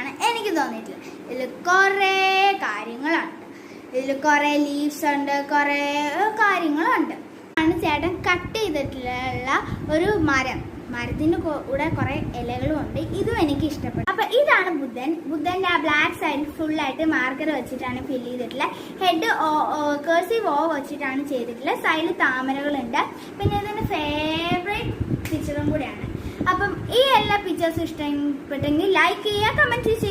എന്നാണ് എനിക്ക് തോന്നിയിട്ടുള്ളത്. ഇതിൽ കുറേ കാര്യങ്ങളുണ്ട്, ഇതിൽ കുറേ ലീവ്സ് ഉണ്ട്, കുറേ കാര്യങ്ങളുണ്ട്. ആണ് ചേട്ടൻ കട്ട് ചെയ്തിട്ടുള്ള ഒരു മരത്തിൻ്റെ കൂടെ കുറേ ഇലകളും ഉണ്ട്. ഇതും എനിക്ക് ഇഷ്ടപ്പെട്ടു. അപ്പം ഇതാണ് ബുദ്ധൻ്റെ ആ ബ്ലാക്ക് സൈഡ് ഫുള്ളായിട്ട് മാർക്കർ വെച്ചിട്ടാണ് ഫില്ല് ചെയ്തിട്ടുള്ളത്. ഹെഡ് കേഴ്സീവ് ഓ വെച്ചിട്ടാണ് ചെയ്തിട്ടുള്ളത്. സൈഡിൽ താമരകളുണ്ട്. പിന്നെ ഇതിൻ്റെ ഫേവറേറ്റ് പിക്ചറും കൂടെയാണ്. അപ്പം ഈ എല്ലാ പിക്ചേഴ്സും ഇഷ്ടപ്പെട്ടെങ്കിൽ ലൈക്ക് ചെയ്യുക, കമൻറ്റ് ചെയ്യുക.